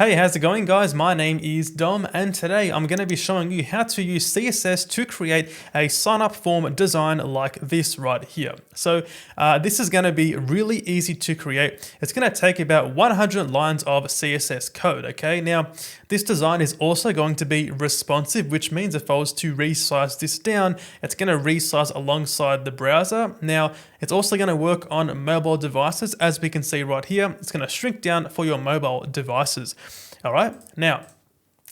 Hey, how's it going guys? My name is Dom and today I'm going to be showing you how to use CSS to create a sign up form design like this right here. So this is going to be really easy to create. It's going to take about 100 lines of CSS code, okay? Now, this design is also going to be responsive, which means if I was to resize this down, it's going to resize alongside the browser. Now, it's also going to work on mobile devices. As we can see right here, it's going to shrink down for your mobile devices. All right, now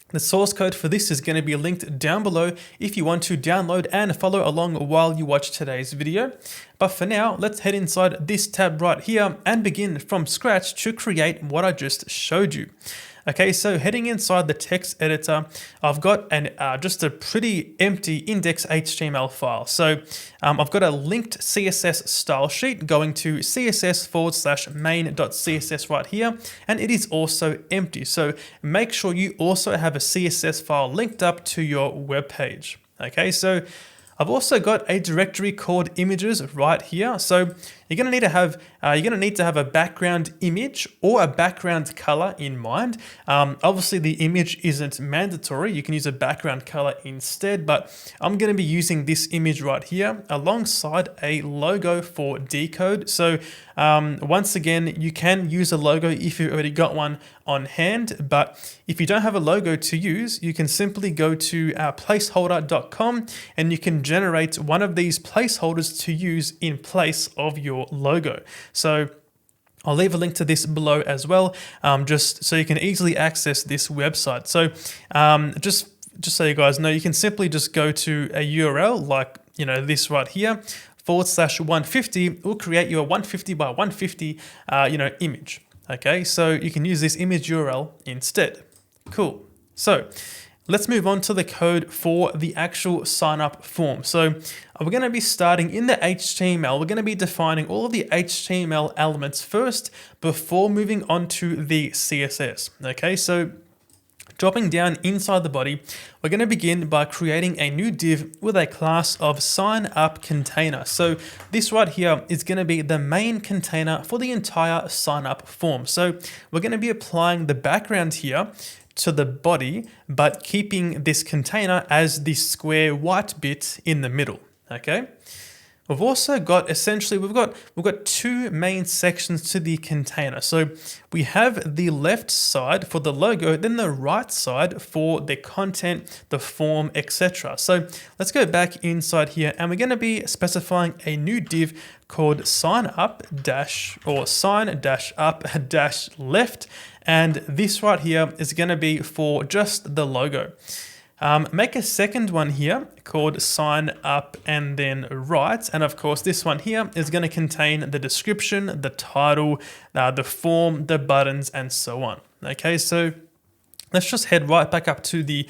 the source code for this is going to be linked down below if you want to download and follow along while you watch today's video. But for now, let's head inside this tab right here and begin from scratch to create what I just showed you. Okay, so heading inside the text editor, I've got just a pretty empty index.html file. So I've got a linked CSS style sheet going to css/main.css right here, and it is also empty. So make sure you also have a CSS file linked up to your web page. Okay, so I've also got a directory called images right here. So you're going to need to have a background image or a background color in mind. Obviously the image isn't mandatory. You can use a background color instead, but I'm going to be using this image right here alongside a logo for dcode. So once again, you can use a logo if you've already got one on hand, but if you don't have a logo to use, you can simply go to placeholder.com and you can generate one of these placeholders to use in place of your logo. So I'll leave a link to this below as well, just so you can easily access this website. So just so you guys know, you can simply just go to a URL like this right here, /150 will create you a 150 by 150 image. Okay, so you can use this image URL instead. Cool. So let's move on to the code for the actual sign up form. So we're going to be starting in the HTML. We're going to be defining all of the HTML elements first before moving on to the CSS. Okay, so dropping down inside the body, we're going to begin by creating a new div with a class of sign up container. So this right here is going to be the main container for the entire sign up form. So we're going to be applying the background here to the body, but keeping this container as the square white bit in the middle. Okay. We've also got we've got two main sections to the container. So we have the left side for the logo, then the right side for the content, the form, etc. So let's go back inside here and we're going to be specifying a new div called sign up left. And this right here is going to be for just the logo. Make a second one here called sign up and then right. And of course, this one here is going to contain the description, the title, the form, the buttons, and so on. Okay, so let's just head right back up to the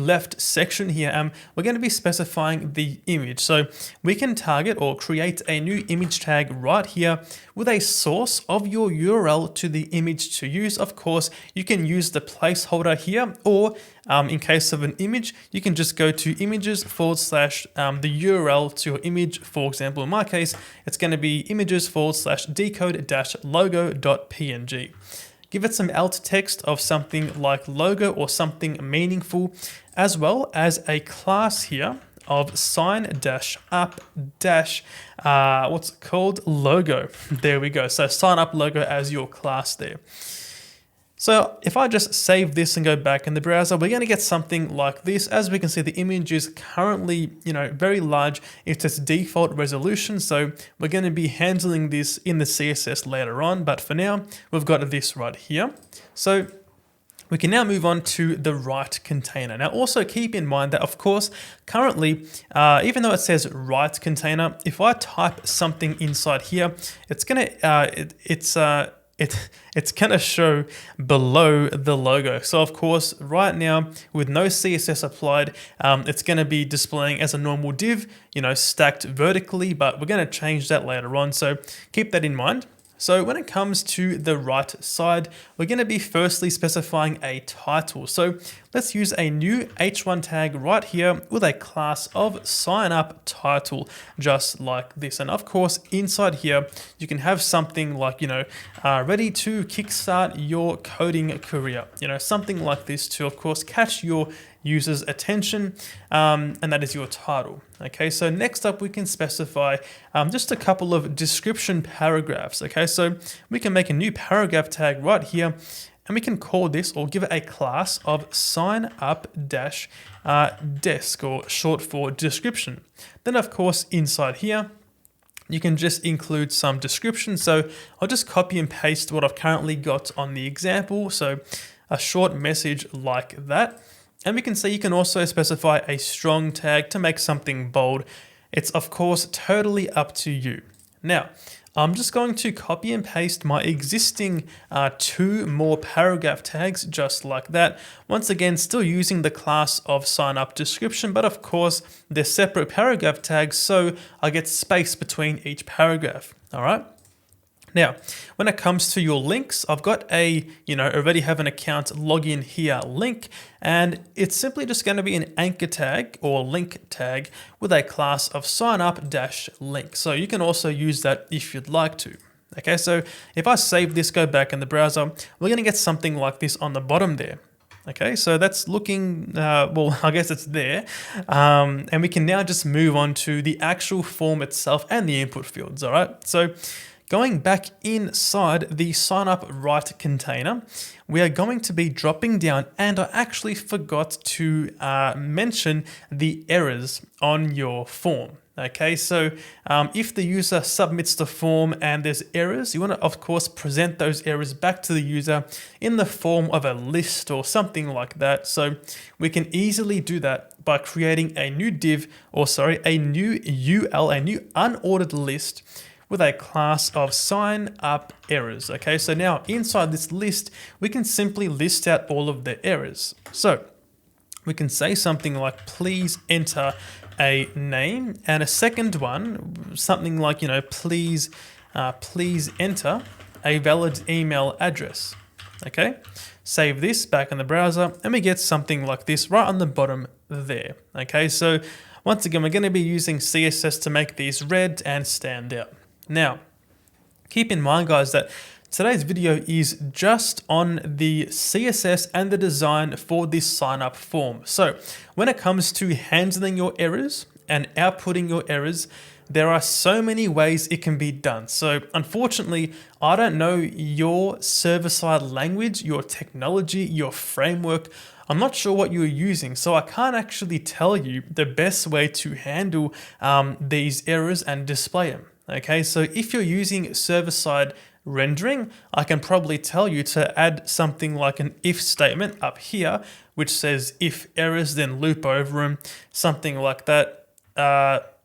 left section here. We're going to be specifying the image. So we can target or create a new image tag right here with a source of your URL to the image to use. Of course, you can use the placeholder here, or in case of an image, you can just go to images / the URL to your image. For example, in my case, it's going to be images / decode-logo.png. Give it some alt text of something like logo or something meaningful, as well as a class here of sign-up what's it called? Logo. There we go. So sign up logo as your class there. So if I just save this and go back in the browser, we're going to get something like this. As we can see, the image is currently, very large. It's its default resolution. So we're going to be handling this in the CSS later on. But for now, we've got this right here. So we can now move on to the right container. Now also keep in mind that, of course, currently, even though it says right container, if I type something inside here, it's going to, it's going to show below the logo. So of course, right now with no CSS applied, it's going to be displaying as a normal div, stacked vertically, but we're going to change that later on. So keep that in mind. So when it comes to the right side, we're going to be firstly specifying a title. So let's use a new h1 tag right here with a class of sign up title, just like this. And of course, inside here, you can have something like, ready to kickstart your coding career, something like this to, of course, catch your user's attention, and that is your title. Okay, so next up we can specify just a couple of description paragraphs. Okay, so we can make a new paragraph tag right here, and we can call this or give it a class of sign up dash desk, or short for description. Then of course inside here, you can just include some description. So I'll just copy and paste what I've currently got on the example. So a short message like that. And we can say you can also specify a strong tag to make something bold. It's of course totally up to you. Now, I'm just going to copy and paste my existing 2 more paragraph tags just like that. Once again, still using the class of sign up description, but of course they're separate paragraph tags, so I get space between each paragraph. All right. Now, when it comes to your links, I've got a, already have an account login here link, and it's simply just going to be an anchor tag or link tag with a class of sign up dash link. So you can also use that if you'd like to. Okay, so if I save this, go back in the browser, we're going to get something like this on the bottom there. Okay, so that's looking, well, I guess it's there. And we can now just move on to the actual form itself and the input fields, all right? So going back inside the sign up right container, we are going to be dropping down, and I actually forgot to mention the errors on your form. Okay, so if the user submits the form and there's errors, you want to, of course, present those errors back to the user in the form of a list or something like that. So we can easily do that by creating a new div, a new UL, a new unordered list with a class of sign up errors. Okay, so now inside this list, we can simply list out all of the errors. So we can say something like, please enter a name, and a second one, something like, please enter a valid email address. Okay, save this back in the browser, and we get something like this right on the bottom there. Okay, so once again, we're going to be using CSS to make these red and stand out. Now, keep in mind, guys, that today's video is just on the CSS and the design for this sign up form. So when it comes to handling your errors and outputting your errors, there are so many ways it can be done. So unfortunately, I don't know your server-side language, your technology, your framework. I'm not sure what you're using, so I can't actually tell you the best way to handle these errors and display them. Okay, so if you're using server-side rendering, I can probably tell you to add something like an if statement up here, which says if errors, then loop over them, something like that.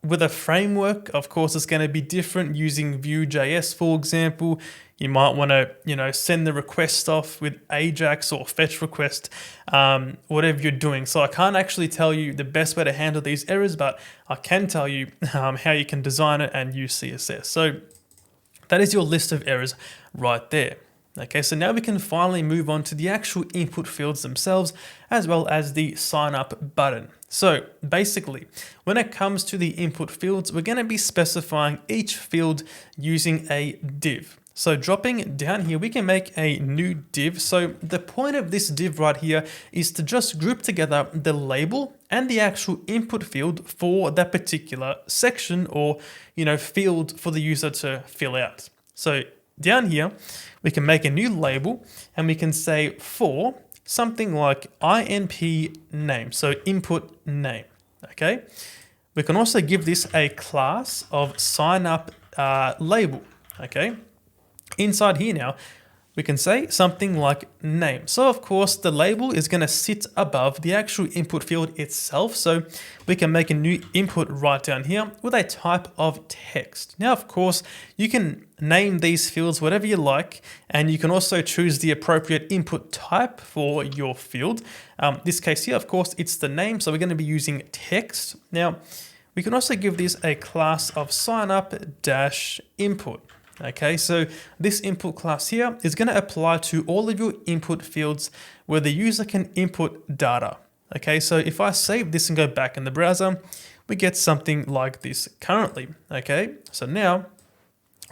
With a framework, of course, it's going to be different. Using Vue.js, for example, you might want to, send the request off with Ajax or fetch request, whatever you're doing. So I can't actually tell you the best way to handle these errors, but I can tell you how you can design it and use CSS. So that is your list of errors right there. Okay, so now we can finally move on to the actual input fields themselves, as well as the sign up button. So basically, when it comes to the input fields, we're going to be specifying each field using a div. So dropping down here, we can make a new div. So the point of this div right here is to just group together the label and the actual input field for that particular section or, field for the user to fill out. So down here, we can make a new label and we can say for something like INP name, so input name, okay? We can also give this a class of sign up label, okay? Inside here now, we can say something like name. So of course, the label is going to sit above the actual input field itself. So we can make a new input right down here with a type of text. Now, of course, you can name these fields whatever you like, and you can also choose the appropriate input type for your field. This case here, of course, it's the name. So we're going to be using text. Now, we can also give this a class of sign up dash input. Okay, so this input class here is going to apply to all of your input fields where the user can input data. Okay, so if I save this and go back in the browser, we get something like this currently. Okay, so now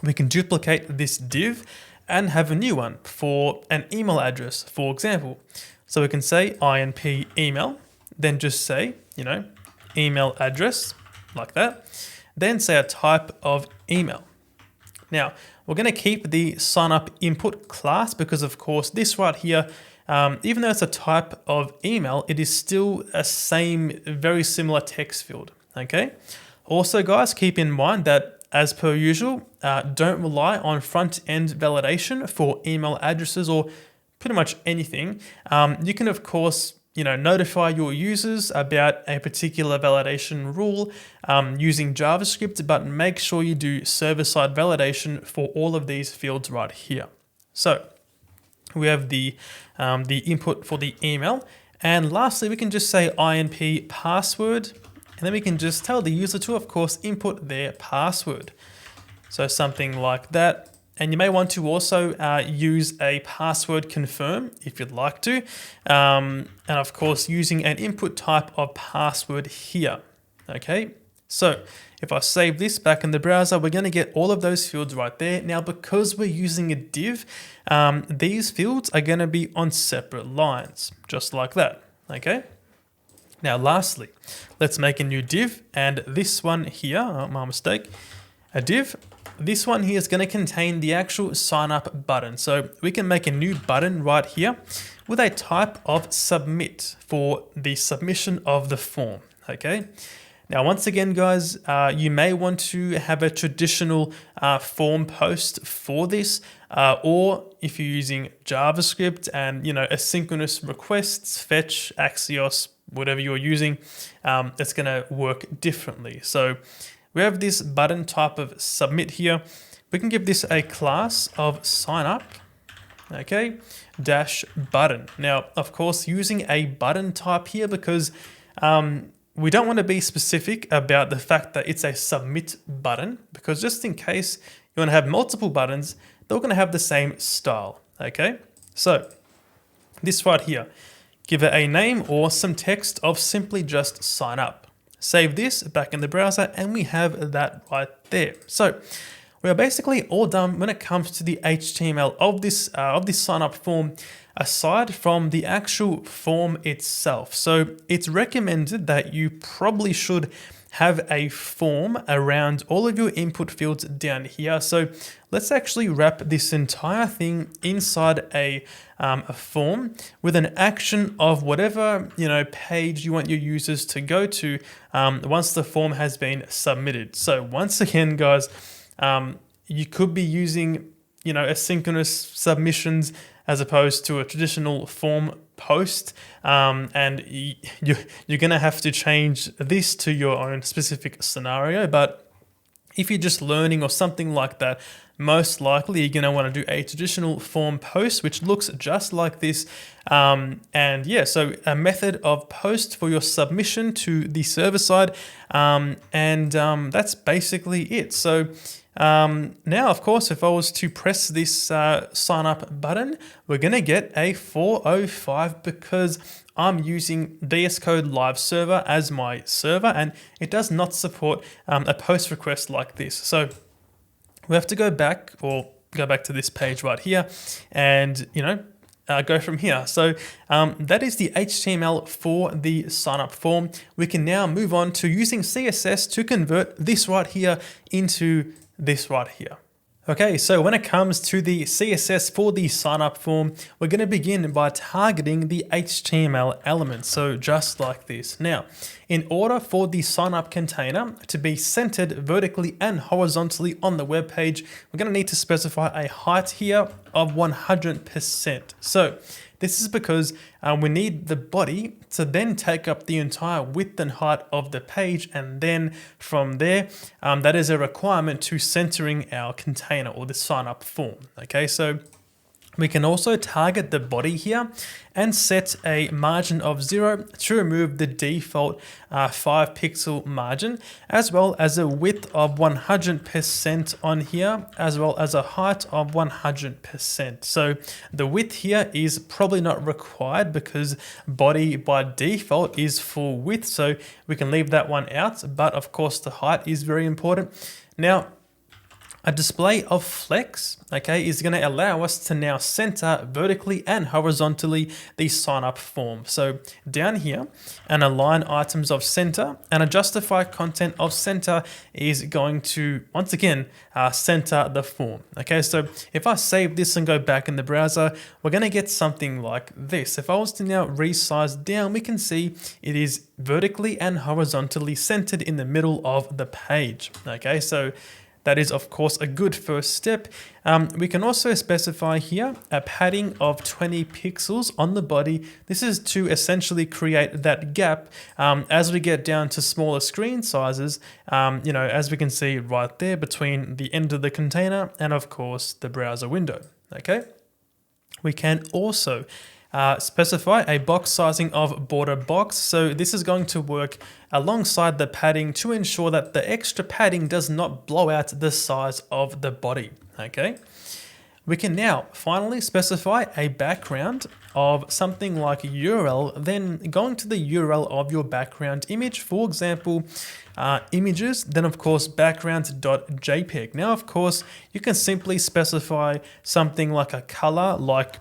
we can duplicate this div and have a new one for an email address, for example. So we can say INP email, then just say, email address like that, then say a type of email. Now, we're going to keep the signup input class because, of course, this right here, even though it's a type of email, it is still a very similar text field. Okay. Also, guys, keep in mind that, as per usual, don't rely on front-end validation for email addresses or pretty much anything. You can, of course, notify your users about a particular validation rule using JavaScript, but make sure you do server-side validation for all of these fields right here. So we have the input for the email. And lastly, we can just say INP password, and then we can just tell the user to, of course, input their password. So something like that. And you may want to also use a password confirm if you'd like to. And of course, using an input type of password here. Okay, so if I save this back in the browser, we're going to get all of those fields right there. Now, because we're using a div, these fields are going to be on separate lines, just like that. Okay. Now, lastly, let's make a new div. And this one here, my mistake, a div. This one here is going to contain the actual sign up button. So we can make a new button right here with a type of submit for the submission of the form. Okay. Now, once again, guys, you may want to have a traditional form post for this, or if you're using JavaScript and, asynchronous requests, fetch, Axios, whatever you're using, it's going to work differently. So we have this button type of submit here. We can give this a class of signup, okay, dash button. Now, of course, using a button type here because we don't want to be specific about the fact that it's a submit button, because just in case you want to have multiple buttons, they're going to have the same style, okay? So this right here, give it a name or some text of simply just sign up. Save this back in the browser and we have that right there. So we are basically all done when it comes to the HTML of this sign up form, aside from the actual form itself. So it's recommended that you probably should have a form around all of your input fields down here. So let's actually wrap this entire thing inside a form with an action of whatever page you want your users to go to once the form has been submitted. So once again, guys, you could be using asynchronous submissions as opposed to a traditional form post, and you're going to have to change this to your own specific scenario. But if you're just learning or something like that, most likely you're going to want to do a traditional form post, which looks just like this. And yeah, so a method of post for your submission to the server side. And that's basically it. So now, of course, if I was to press this sign up button, we're going to get a 405 because I'm using VS Code Live Server as my server, and it does not support a post request like this. So we have to go back to this page right here and, go from here. So that is the HTML for the sign up form. We can now move on to using CSS to convert this right here into this right here. Okay, so when it comes to the CSS for the sign up form, we're going to begin by targeting the HTML element. So just like this. Now, in order for the sign up container to be centered vertically and horizontally on the web page, we're going to need to specify a height here of 100%. So this is because we need the body to then take up the entire width and height of the page, and then from there, that is a requirement to centering our container or the sign up form. Okay, so We can also target the body here and set a margin of 0 to remove the default 5 pixel margin, as well as a width of 100% on here, as well as a height of 100%. So the width here is probably not required because body by default is full width, so we can leave that one out, but of course the height is very important. Now, a display of flex, okay, is going to allow us to now center vertically and horizontally the sign up form. So down here, and align items of center and a justify content of center is going to, once again, center the form. Okay, so if I save this and go back in the browser, we're going to get something like this. If I was to now resize down, we can see it is vertically and horizontally centered in the middle of the page. Okay, so that is, of course, a good first step. We can also specify here a padding of 20 pixels on the body. This is to essentially create that gap as we get down to smaller screen sizes, as we can see right there between the end of the container and, of course, the browser window. Okay. We can also specify a box sizing of border box. So this is going to work alongside the padding to ensure that the extra padding does not blow out the size of the body. Okay. We can now finally specify a background of something like URL, then going to the URL of your background image, for example, images, then of course background.jpg. Now, of course, you can simply specify something like a color, like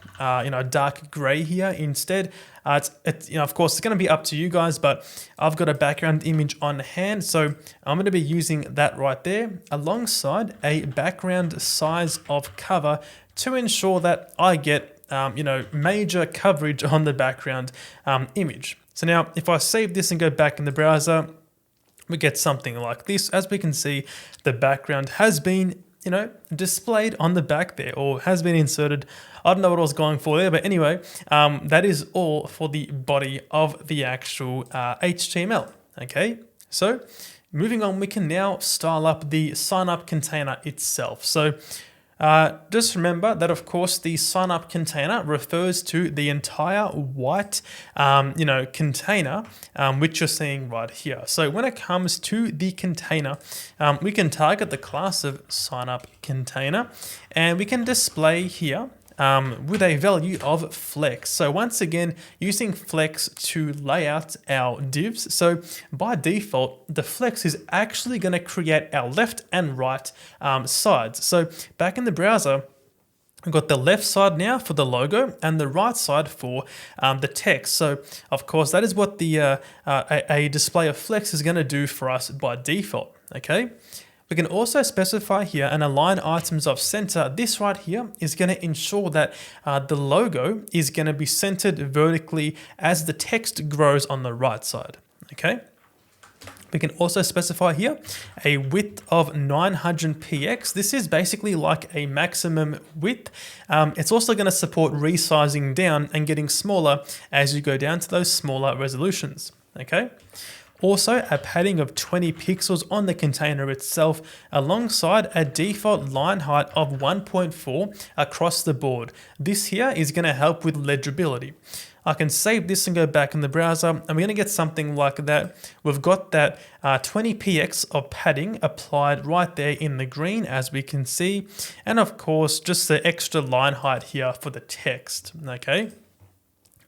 dark gray here instead. Of course, it's going to be up to you guys, but I've got a background image on hand, so I'm going to be using that right there alongside a background size of cover to ensure that I get major coverage on the background image. So now if I save this and go back in the browser, we get something like this. As we can see, the background has been displayed on the back there, or has been inserted. I don't know what I was going for there, but anyway, that is all for the body of the actual HTML. Okay, so moving on, we can now style up the sign up container itself. So just remember that, of course, the sign up container refers to the entire white, container, which you're seeing right here. So when it comes to the container, we can target the class of sign up container, and we can display here with a value of flex. So once again, using flex to lay out our divs. So by default, the flex is actually going to create our left and right sides. So back in the browser, we've got the left side now for the logo and the right side for the text. So of course, that is what the a display of flex is going to do for us by default. Okay. We can also specify here and align items of center. This right here is going to ensure that the logo is going to be centered vertically as the text grows on the right side. Okay. We can also specify here a width of 900px. This is basically like a maximum width. It's also going to support resizing down and getting smaller as you go down to those smaller resolutions. Okay. Also, a padding of 20 pixels on the container itself, alongside a default line height of 1.4 across the board. This here is going to help with legibility. I can save this and go back in the browser, and we're going to get something like that. We've got that 20px of padding applied right there in the green, as we can see. And of course, just the extra line height here for the text. Okay.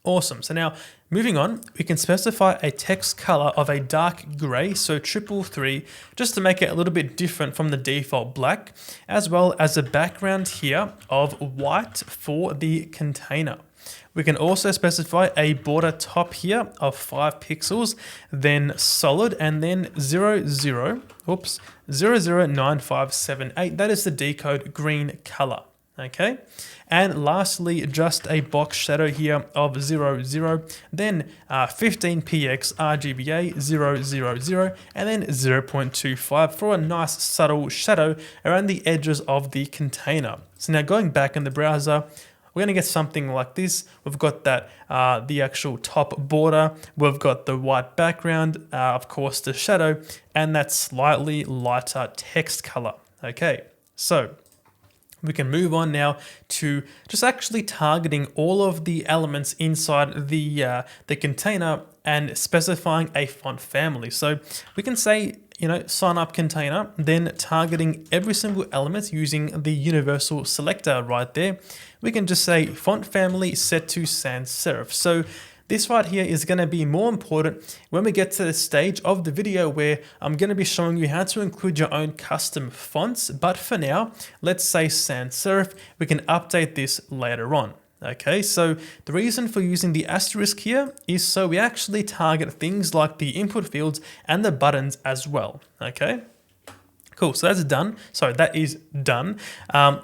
Awesome. So now moving on, we can specify a text color of a dark gray, so 333, just to make it a little bit different from the default black, as well as a background here of white for the container. We can also specify a border top here of 5 pixels, then solid, and then 009578. That is the decode green color. Okay. And lastly, just a box shadow here of 00, then 15px RGBA 000, and then 0.25 for a nice subtle shadow around the edges of the container. So now going back in the browser, we're going to get something like this. We've got that the actual top border, we've got the white background, of course the shadow, and that slightly lighter text color. Okay, so we can move on now to just actually targeting all of the elements inside the container and specifying a font family. So we can say, sign up container, then targeting every single element using the universal selector right there. We can just say font family set to sans serif. So this right here is going to be more important when we get to the stage of the video where I'm going to be showing you how to include your own custom fonts. But for now, let's say sans serif. We can update this later on. Okay, so the reason for using the asterisk here is so we actually target things like the input fields and the buttons as well. Okay. Cool, so that's done. Sorry, that is done.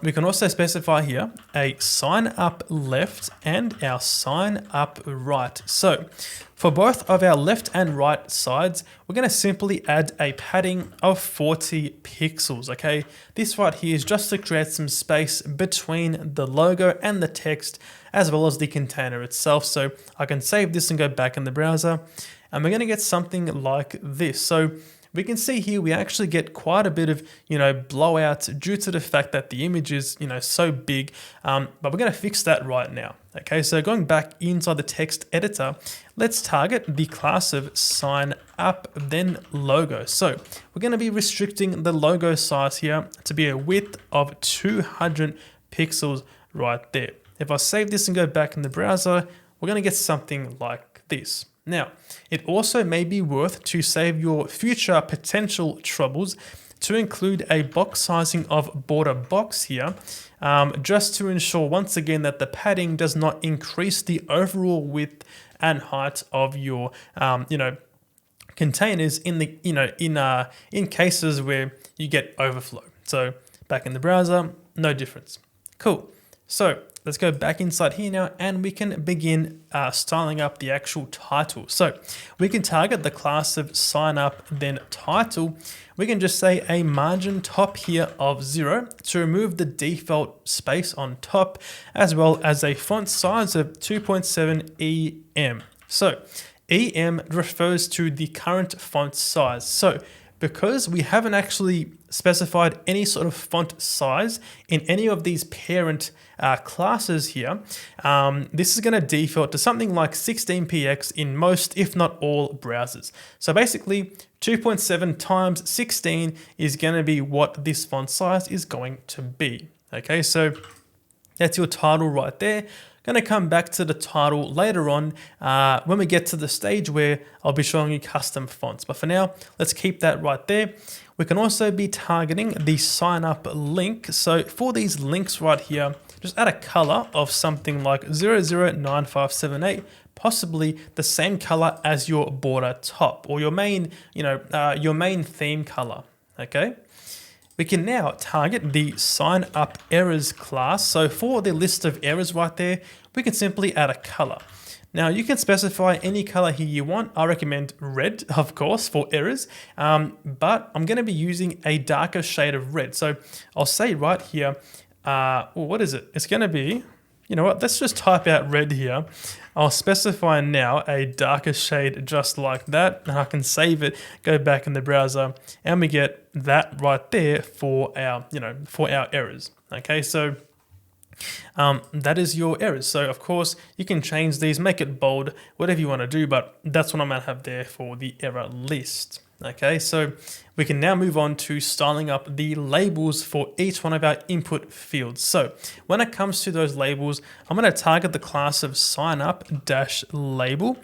We can also specify here a sign up left and our sign up right. So for both of our left and right sides, we're going to simply add a padding of 40 pixels, okay? This right here is just to create some space between the logo and the text, as well as the container itself. So I can save this and go back in the browser, and we're going to get something like this. So we can see here we actually get quite a bit of, blowout due to the fact that the image is, so big, but we're going to fix that right now. Okay, so going back inside the text editor, let's target the class of sign up, then logo. So we're going to be restricting the logo size here to be a width of 200 pixels right there. If I save this and go back in the browser, we're going to get something like this. Now, it also may be worth to save your future potential troubles to include a box sizing of border box here, just to ensure once again that the padding does not increase the overall width and height of your, containers in the, in cases where you get overflow. So back in the browser, no difference. Cool. So let's go back inside here now and we can begin styling up the actual title. So we can target the class of sign up, then title. We can just say a margin top here of 0 to remove the default space on top, as well as a font size of 2.7 EM. So EM refers to the current font size. So because we haven't actually specified any sort of font size in any of these parent classes here, this is going to default to something like 16px in most, if not all, browsers. So basically 2.7 times 16 is going to be what this font size is going to be. Okay, so that's your title right there. Going to come back to the title later on when we get to the stage where I'll be showing you custom fonts. But for now, let's keep that right there. We can also be targeting the sign up link. So for these links right here, just add a color of something like 009578, possibly the same color as your border top or your main, your main theme color. Okay. We can now target the sign up errors class. So for the list of errors right there, we can simply add a color. Now you can specify any color here you want. I recommend red, of course, for errors, but I'm going to be using a darker shade of red. So I'll say right here, what is it? It's going to be, you know what, let's just type out red here. I'll specify now a darker shade just like that, and I can save it, go back in the browser, and we get that right there for our, for our errors. Okay, so that is your errors. So of course you can change these, make it bold, whatever you want to do, but that's what I'm going to have there for the error list. Okay, so we can now move on to styling up the labels for each one of our input fields. So when it comes to those labels, I'm going to target the class of sign up dash label.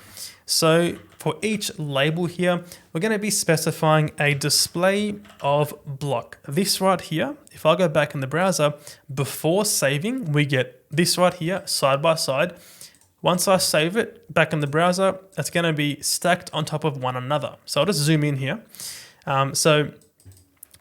So for each label here, we're going to be specifying a display of block. This right here, if I go back in the browser, before saving, we get this right here side by side. Once I save it back in the browser, it's going to be stacked on top of one another. So I'll just zoom in here. So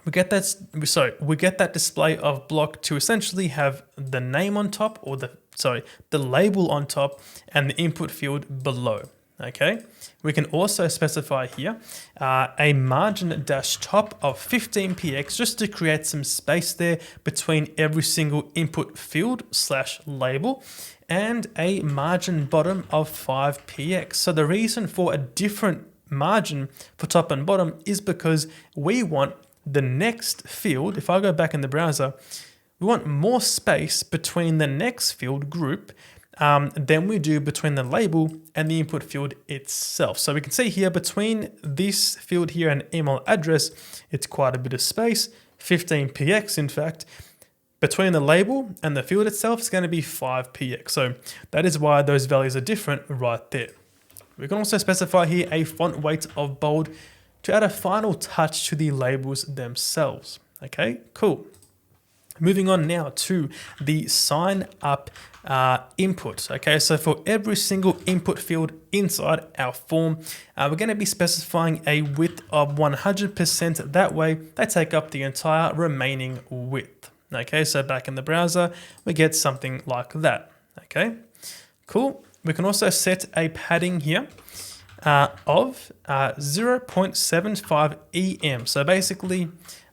we get that display of block to essentially have the name on top, or the label on top, and the input field below. Okay. We can also specify here a margin dash top of 15px just to create some space there between every single input field slash label, and a margin bottom of 5px. So the reason for a different margin for top and bottom is because we want the next field, if I go back in the browser, we want more space between the next field group than we do between the label and the input field itself. So we can see here between this field here and email address, it's quite a bit of space, 15px in fact. Between the label and the field itself, it's going to be 5px. So that is why those values are different right there. We can also specify here a font weight of bold to add a final touch to the labels themselves. Okay, cool. Moving on now to the sign up input. Okay, so for every single input field inside our form, we're going to be specifying a width of 100%. That way they take up the entire remaining width. Okay, so back in the browser, we get something like that. Okay, cool. We can also set a padding here of 0.75 EM. So basically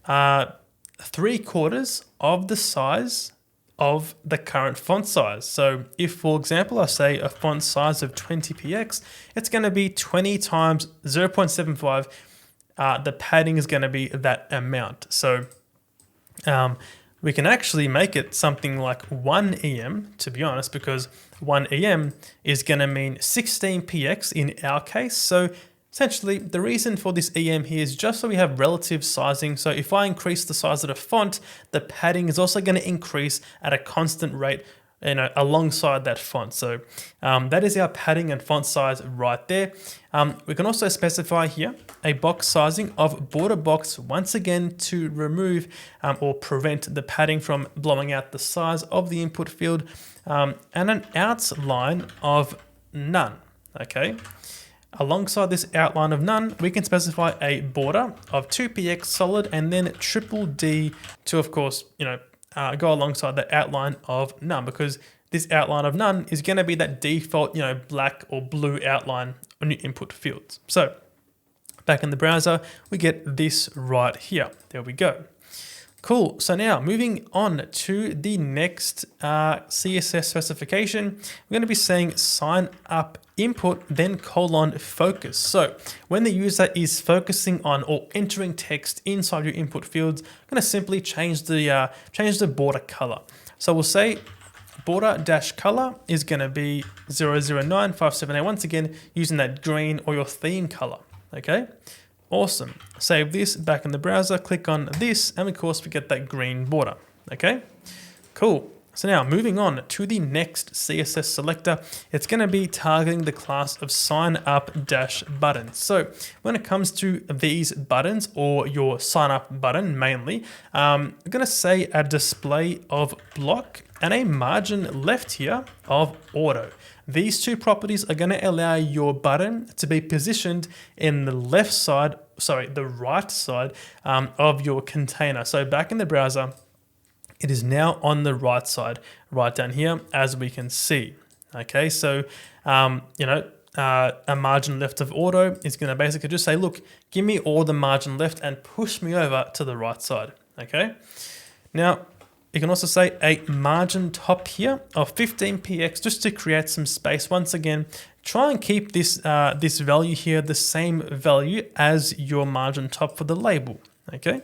3/4 of the size of the current font size. So if, for example, I say a font size of 20px, it's going to be 20 times 0.75. The padding is going to be that amount. So we can actually make it something like 1 EM, to be honest, because 1 EM is going to mean 16px in our case. So essentially, the reason for this EM here is just so we have relative sizing. So if I increase the size of the font, the padding is also going to increase at a constant rate, alongside that font. So that is our padding and font size right there. We can also specify here a box sizing of border box, once again to remove or prevent the padding from blowing out the size of the input field, and an outline of none. Okay. Alongside this outline of none, we can specify a border of 2px solid and then triple D to, of course, go alongside the outline of none, because this outline of none is going to be that default, black or blue outline on your input fields. So back in the browser, we get this right here. There we go. Cool. So now moving on to the next CSS specification, we're going to be saying sign up input, then focus. So when the user is focusing on or entering text inside your input fields, I'm going to simply change the border color. So we'll say border dash color is going to be 009578. Once again, using that green or your theme color. Okay. Awesome. Save this back in the browser, click on this, and of course we get that green border. Okay, cool. So now moving on to the next CSS selector, it's going to be targeting the class of sign up dash button. So when it comes to these buttons, or your sign up button mainly, I'm going to say a display of block and a margin left here of auto. These two properties are going to allow your button to be positioned in the right side of your container. So back in the browser, it is now on the right side, right down here, as we can see. Okay, so a margin left of auto is going to basically just say, look, give me all the margin left and push me over to the right side. Okay, now you can also say a margin top here of 15px just to create some space. Once again, try and keep this this value here the same value as your margin top for the label. Okay,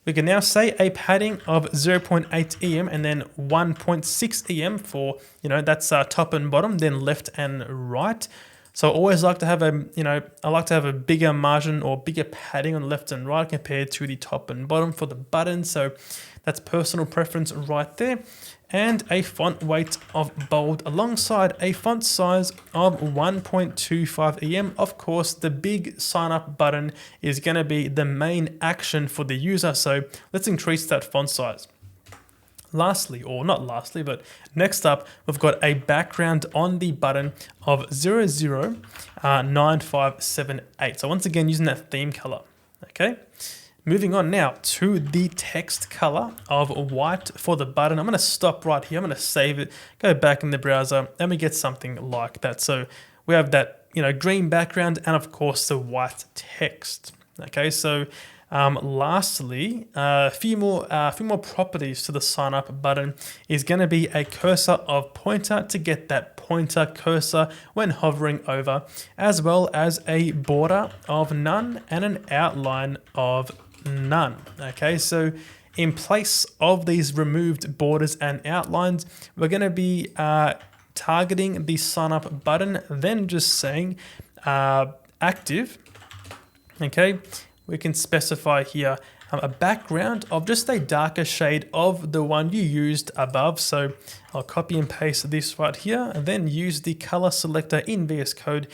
we can now say a padding of 0.8 EM and then 1.6 EM for, that's top and bottom, then left and right. So I always like to have a bigger margin or bigger padding on left and right compared to the top and bottom for the button. So that's personal preference right there. And a font weight of bold alongside a font size of 1.25 EM. Of course, the big sign up button is going to be the main action for the user. So let's increase that font size. Lastly, or not lastly, but next up, we've got a background on the button of 009578. So once again, using that theme color. Okay. Moving on now to the text color of white for the button. I'm going to stop right here. I'm going to save it, go back in the browser, and we get something like that. So we have that, green background and of course the white text. Okay, so lastly, a few more properties to the sign up button is going to be a cursor of pointer to get that pointer cursor when hovering over, as well as a border of none and an outline of none. Okay, so in place of these removed borders and outlines, we're going to be targeting the sign up button, then just saying active. Okay, we can specify here a background of just a darker shade of the one you used above. So I'll copy and paste this right here and then use the color selector in VS Code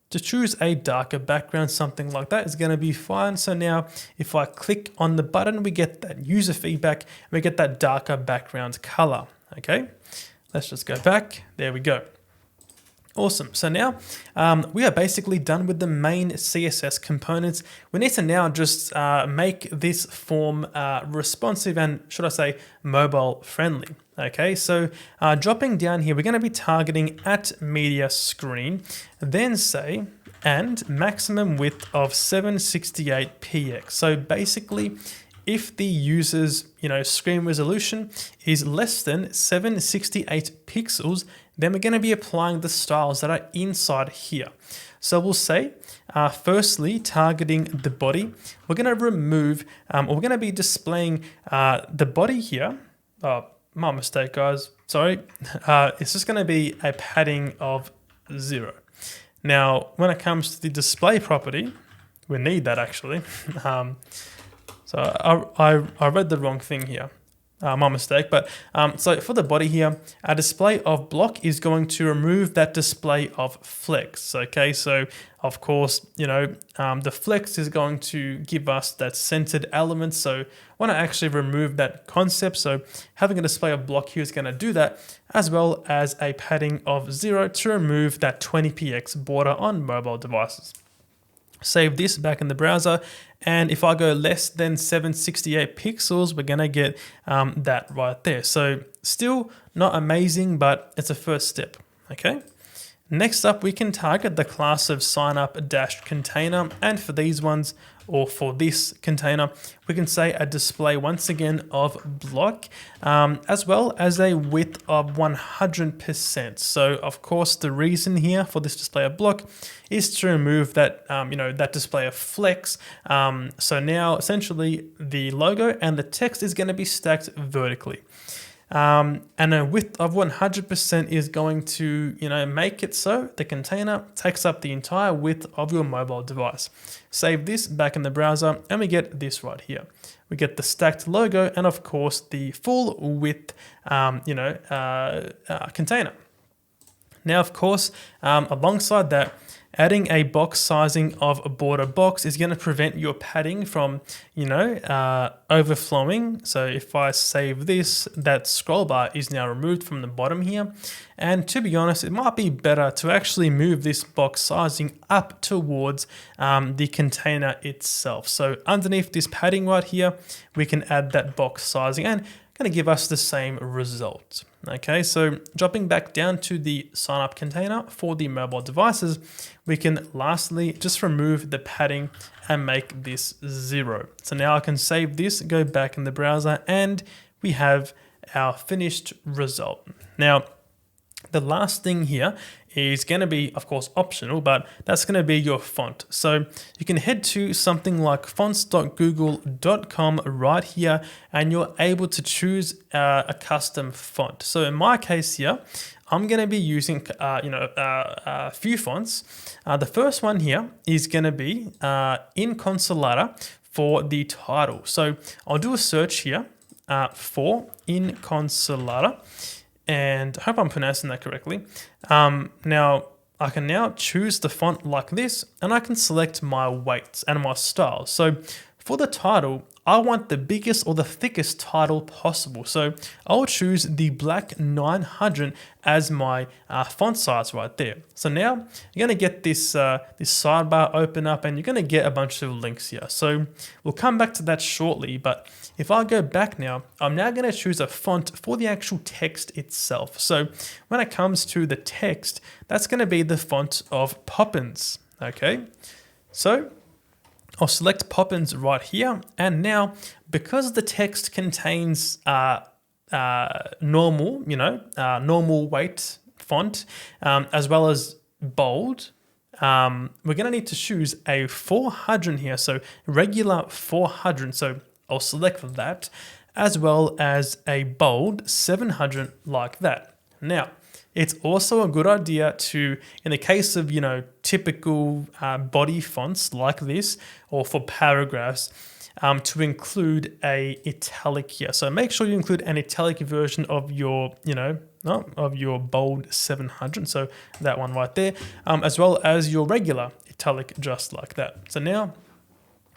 to choose a darker background. Something like that is going to be fine. So now if I click on the button, we get that user feedback, we get that darker background color. Okay, let's just go back. There we go. Awesome. So now we are basically done with the main CSS components. We need to now just make this form responsive and, should I say, mobile friendly. Okay, so dropping down here, we're going to be targeting at media screen, then say, and maximum width of 768px. So basically, if the user's screen resolution is less than 768 pixels, then we're going to be applying the styles that are inside here. So we'll say, firstly, targeting the body, we're going to remove, or we're going to be displaying the body here. Oh, my mistake, guys. Sorry. It's just going to be a padding of 0. Now, when it comes to the display property, we need that actually. So I read the wrong thing here. My mistake. But so for the body here, our display of block is going to remove that display of flex. Okay, so of course, the flex is going to give us that centered element. So when I actually remove that concept, so having a display of block here is going to do that, as well as a padding of 0 to remove that 20px border on mobile devices. Save this back in the browser, and if I go less than 768 pixels, we're gonna get that right there. So still not amazing, but it's a first step. Okay. Next up, we can target the class of signup-container, and for these ones, or for this container, we can say a display once again of block, as well as a width of 100%. So of course, the reason here for this display of block is to remove that, that display of flex. So now essentially the logo and the text is going to be stacked vertically. And a width of 100% is going to, make it so the container takes up the entire width of your mobile device. Save this back in the browser and we get this right here. We get the stacked logo and of course the full width, container. Now, of course, alongside that, adding a box sizing of a border box is going to prevent your padding from, overflowing. So if I save this, that scroll bar is now removed from the bottom here. And to be honest, it might be better to actually move this box sizing up towards the container itself. So underneath this padding right here, we can add that box sizing and going to give us the same result. Okay, so dropping back down to the sign up container for the mobile devices, we can lastly just remove the padding and make this 0. So now I can save this, go back in the browser, and we have our finished result. Now, the last thing here is going to be, of course, optional, but that's going to be your font. So you can head to something like fonts.google.com right here, and you're able to choose a custom font. So in my case here, I'm going to be using, a few fonts. The first one here is going to be in Consolata for the title. So I'll do a search here for in Consolata. And I hope I'm pronouncing that correctly. Now, I can now choose the font like this, and I can select my weights and my styles. So for the title, I want the biggest or the thickest title possible. So I'll choose the black 900 as my font size right there. So now you're going to get this sidebar open up, and you're going to get a bunch of links here. So we'll come back to that shortly, but if I go back now, I'm now going to choose a font for the actual text itself. So when it comes to the text, that's going to be the font of Poppins. Okay, so I'll select Poppins right here. And now, because the text contains normal, normal weight font, as well as bold, we're going to need to choose a 400 here. So regular 400. So I'll select that. as well as a bold 700 like that. Now, it's also a good idea to, in the case of, typical body fonts like this, or for paragraphs, to include a italic here. So make sure you include an italic version of your, of your bold 700. So that one right there, as well as your regular italic, just like that. So now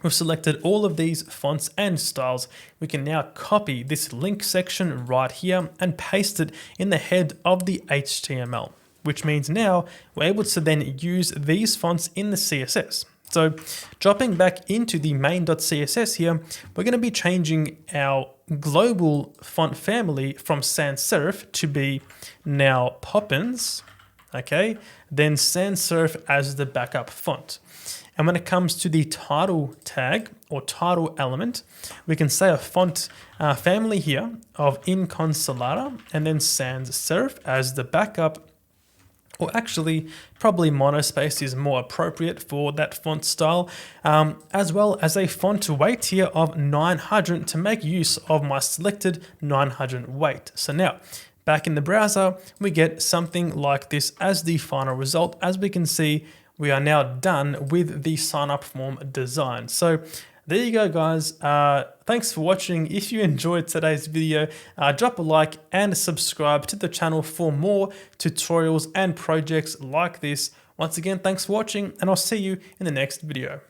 we've selected all of these fonts and styles. We can now copy this link section right here and paste it in the head of the HTML, which means now we're able to then use these fonts in the CSS. So dropping back into the main.css here, we're going to be changing our global font family from sans serif to be now Poppins, okay, then sans serif as the backup font. And when it comes to the title tag or title element, we can say a font family here of Inconsolata and then sans serif as the backup, or actually probably monospace is more appropriate for that font style, as well as a font weight here of 900 to make use of my selected 900 weight. So now, back in the browser, we get something like this as the final result. As we can see, we are now done with the sign up form design. So there you go, guys. Thanks for watching. If you enjoyed today's video, drop a like and subscribe to the channel for more tutorials and projects like this. Once again, thanks for watching, and I'll see you in the next video.